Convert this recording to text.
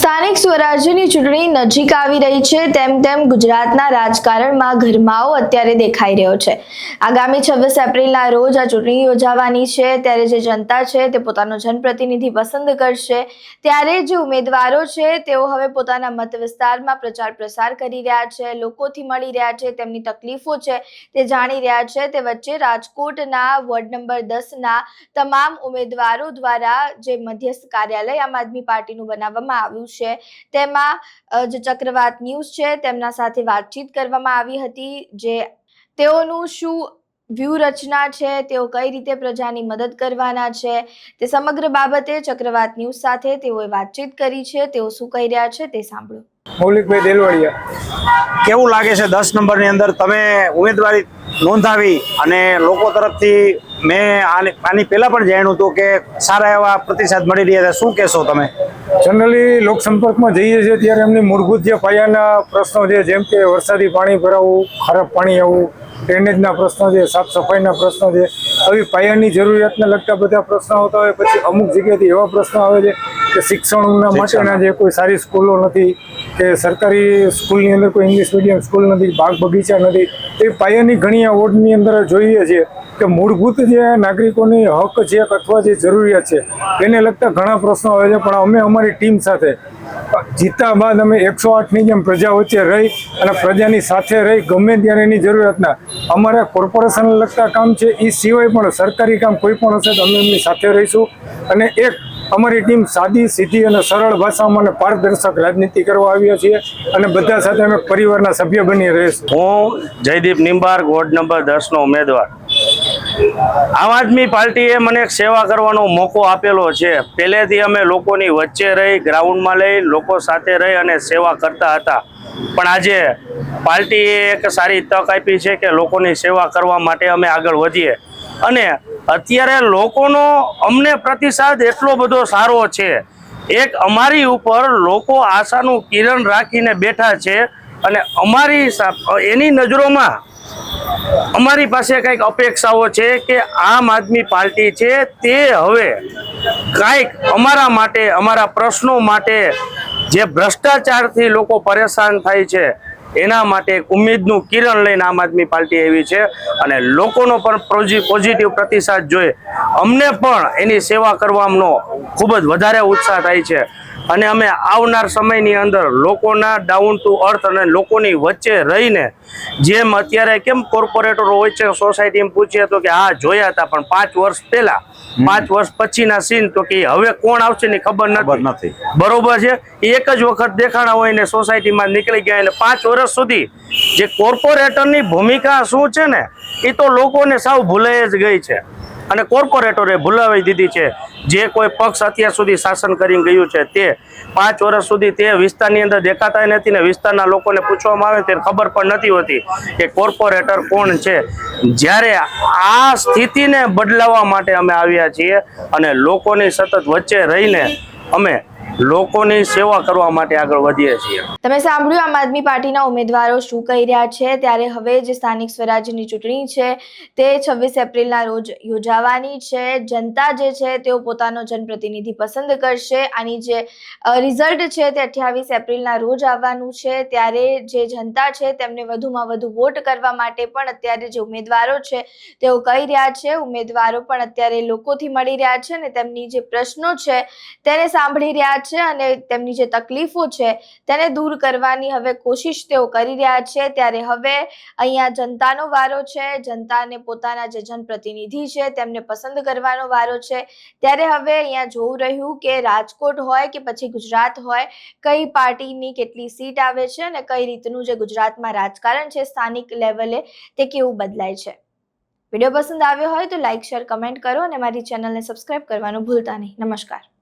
સ્થાનિક સ્વરાજ્યની ચૂંટણી નજીક આવી રહી છે તેમ ગુજરાતના રાજકારણમાં ગરમાવો અત્યારે દેખાઈ રહ્યો છે। આગામી 26 એપ્રિલના રોજ આ ચૂંટણી યોજાવાની છે ત્યારે જે જનતા છે તે પોતાનો જનપ્રતિનિધિ પસંદ કરશે। ત્યારે જે ઉમેદવારો છે તેઓ હવે પોતાના મત વિસ્તારમાં પ્રચાર પ્રસાર કરી રહ્યા છે, લોકોથી મળી રહ્યા છે, તેમની તકલીફો છે તે જાણી રહ્યા છે। તે વચ્ચે રાજકોટના વોર્ડ નંબર 10ના તમામ ઉમેદવારો દ્વારા જે મધ્યસ્થ કાર્યાલય આમ આદમી પાર્ટીનું બનાવવામાં આવ્યું છે તેમાં જે ચક્રવાત ન્યૂઝ છે તેમના સાથે વાતચીત કરવામાં આવી હતી। જે તેઓનું શું વ્યૂહરચના છે, તેઓ કઈ રીતે પ્રજાની મદદ કરવાના છે તે સમગ્ર બાબતે ચક્રવાત ન્યૂઝ સાથે તેઓએ વાતચીત કરી છે। તેઓ શું કહી રહ્યા છે તે સાંભળો। મૌલિકભાઈ દેલવાડિયા, કેવું લાગે છે 10 નંબરની અંદર તમે ઉમેદવારી નોંધાવી અને લોકો તરફથી મેં આની પહેલા પણ જાણ્યું હતું કે સારા એવા પ્રતિસાદ મળી રહ્યા છે, શું કહેશો તમે? જનરલી લોકસંપર્કમાં જઈએ છીએ ત્યારે એમની મૂળભૂત જે પાયાના પ્રશ્નો છે, જેમ કે વરસાદી પાણી ભરાવવું, ખરાબ પાણી આવવું, ડ્રેનેજના પ્રશ્નો છે, સાફ સફાઈના પ્રશ્નો છે, આવી પાયાની જરૂરિયાતને લગતા બધા પ્રશ્નો આવતા હોય। પછી અમુક જગ્યાએથી એવા પ્રશ્નો આવે છે કે શિક્ષણના માટેના જે કોઈ સારી સ્કૂલો નથી, કે સરકારી સ્કૂલની અંદર કોઈ ઇંગ્લિશ મીડિયમ સ્કૂલ નથી, બાગ બગીચા નથી, એ પાયાની ઘણી આ વોર્ડની અંદર જોઈએ છીએ કે મૂળભૂત જે નાગરિકોની હક છે અથવા જે જરૂરિયાત છે એને લગતા ઘણા પ્રશ્નો આવે છે। પણ અમે અમારી ટીમ સાથે જીતા બાદ અમે 108ની જેમ પ્રજા વચ્ચે રહી અને પ્રજાની સાથે રહી ગમે ત્યારે એની જરૂરિયાતના અમારા કોર્પોરેશનને લગતા કામ છે એ સિવાય પણ સરકારી કામ કોઈ પણ હશે તો અમે એમની સાથે રહીશું। અને એક અમારી ટીમ સાદી, સીધી અને સરળ ભાષામાં અને પારદર્શક રાજનીતિ કરવા આવ્યા છીએ અને બધા સાથે અમે પરિવારના સભ્ય બની રહીશું। હું જયદીપ નિંબાર્ક, વોર્ડ નંબર 10નો ઉમેદવાર। આમ આદમી પાર્ટીએ મને એક સેવા કરવાનો મોકો આપેલો છે। પહેલેથી અમે લોકોની વચ્ચે રહી, ગ્રાઉન્ડમાં લઈ, લોકો સાથે રહી અને સેવા કરતા હતા। પણ આજે પાર્ટીએ એક સારી તક આપી છે કે લોકોની સેવા કરવા માટે અમે આગળ વધીએ અને અત્યારે લોકોનો અમને પ્રતિસાદ એટલો બધો સારો છે। એક અમારી ઉપર લોકો આશાનું કિરણ રાખીને બેઠા છે અને અમારી એની નજરોમાં અમારી પાસે કંઈક અપેક્ષાઓ છે કે આમ આદમી પાર્ટી છે તે હવે કંઈક અમારા માટે, અમારા પ્રશ્નો માટે, જે ભ્રષ્ટાચારથી લોકો પરેશાન થાય છે એના માટે એક ઉમ્મીદનું કિરણ લઈને આમ આદમી પાર્ટી આવી છે અને લોકોનો પણ પોઝિટિવ પ્રતિસાદ જોઈ અમને પણ એની સેવા કરવાનો ખૂબ જ વધારે ઉત્સાહ થાય છે અને અમે આવનાર સમયની અંદર લોકોના ડાઉન ટુ અર્થ અને લોકોની વચ્ચે રહીને જેમ અત્યારે કેમ કોર્પોરેટરો હોય છે સોસાયટીમાં પૂછીએ તો કે હા જોયા હતા પણ 5 વર્ષ પહેલા 5 વર્ષ પછીના સીન તો કે હવે કોણ આવશે ની ખબર નથી, બરોબર છે। એક જ વખત દેખાણા હોય ને સોસાયટીમાં નીકળી ગયા અને 5 વર્ષ સુધી જે કોર્પોરેટરની ભૂમિકા શું છે ને એ તો લોકોને સાવ ભૂલાઈ જ ગઈ છે અને કોર્પોરેટરે ભૂલાવી દીધી છે। જે કોઈ પક્ષ અત્યાર સુધી શાસન કરી ગયું છે તે 5 વર્ષ સુધી તે વિસ્તારની અંદર દેખાતા નથી ને વિસ્તારના લોકોને પૂછવામાં આવે ત્યારે ખબર પણ નથી હોતી કે કોર્પોરેટર કોણ છે। જ્યારે આ સ્થિતિને બદલાવવા માટે અમે આવ્યા છીએ અને લોકોની સતત વચ્ચે રહીને અમે લોકોની સેવા કરવા માટે આગળ વધીએ છીએ। તમે સાંભળ્યું આમ આદમી પાર્ટીના ઉમેદવારો શું કહી રહ્યા છે। ત્યારે હવે જે સ્થાનિક સ્વરાજ્યની ચૂંટણી છે તે 26 એપ્રિલના રોજ યોજાવાની છે। જનતા જે છે તેઓ પોતાનો જનપ્રતિનિધિ પસંદ કરશે। આની જે રિઝલ્ટ છે તે 28 એપ્રિલના રોજ આવવાનું છે। ત્યારે જે જનતા છે તેમને વધુમાં વધુ વોટ કરવા માટે પણ અત્યારે જે ઉમેદવારો છે તેઓ કહી રહ્યા છે। ઉમેદવારો પણ અત્યારે લોકોથી મળી રહ્યા છે અને તેમની જે પ્રશ્નો છે તેને સાંભળી રહ્યા છે અને તેમની જે તકલીફો છે તેને દૂર કરવાની હવે કોશિશ તેઓ કરી રહ્યા છે। ત્યારે હવે અહીંયા જનતાનો વારો છે। જનતાને પોતાના જે જનપ્રતિનિધિ છે તેમને પસંદ કરવાનો વારો છે। ત્યારે હવે અહીંયા જોવું રહ્યું કે રાજકોટ હોય કે પછી ગુજરાત હોય, કઈ પાર્ટીની કેટલી સીટ આવે છે અને કઈ રીતનું જે ગુજરાતમાં રાજકારણ છે સ્થાનિક લેવલે તે કેવું બદલાય છે। વિડીયો પસંદ આવ્યો હોય તો લાઈક, શેર, કમેન્ટ કરો અને મારી ચેનલને સબસ્ક્રાઇબ કરવાનું ભૂલતા નહીં। નમસ્કાર।